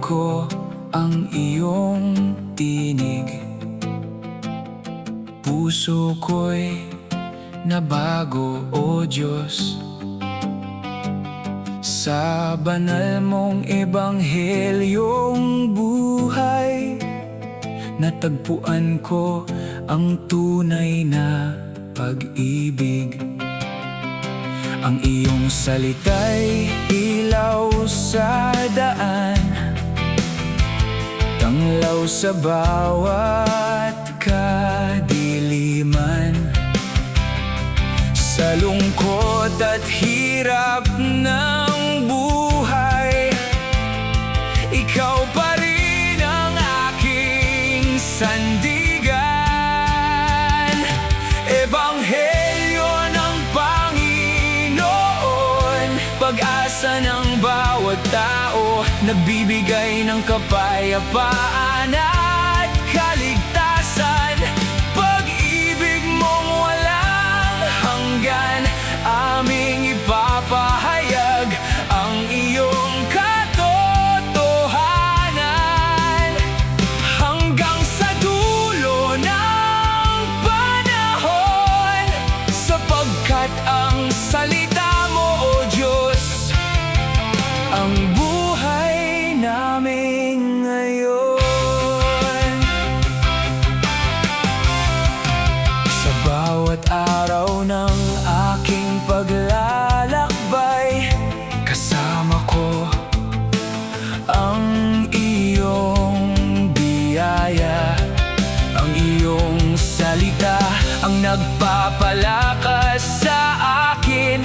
ko ang iyong tinig. Puso ko'y nabago, O Diyos, sa banal mong ebanghelyong buhay. Natagpuan ko ang tunay na pag-ibig. Ang iyong salita'y ilaw sa daan, tanglaw sa bawat kadiliman. Sa lungkot at hirap ng buhay, ikaw pa rin ang aking sandigan. Ebanghelyo ng Panginoon, pag-asa ng bawat tao, nagbibigay ng kapayapaan at kaligtasan. Pag-ibig mong walang hanggan, aming ipapahayag ang iyong katotohanan. Hanggang sa dulo ng panahon, sapagkat ang salita mo, O Diyos, ang buhay namin ngayon. Sa bawat araw ng aking paglalakbay, kasama ko ang iyong biyaya. Ang iyong salita ang nagpapalakas sa akin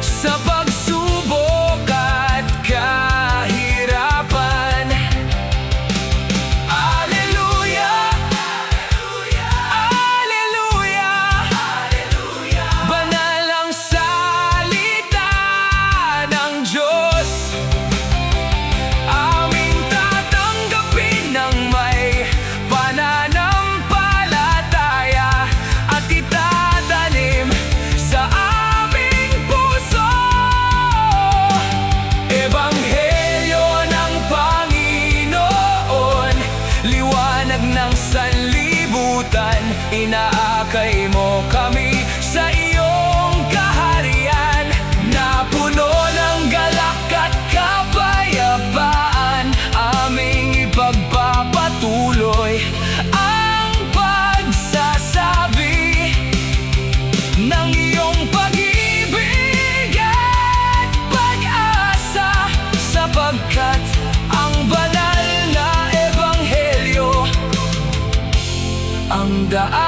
sa pagsubok at kahirapan. Alleluia, Alleluia, banal ang salita ng Diyos, aming tatanggapin ng may pananampalataya at itatanim sa aming puso. Ebanghelyo ng Panginoon, liwanag ng sanlibutan, inaakay mo kami sa iyong kaharian, na puno ng galak at kapayapaan. Aming ipagpapatuloy ang pagsasabi ng iyong pag-ibig at pag-asa, sapagkat ang banal na ebanghelyo ang daan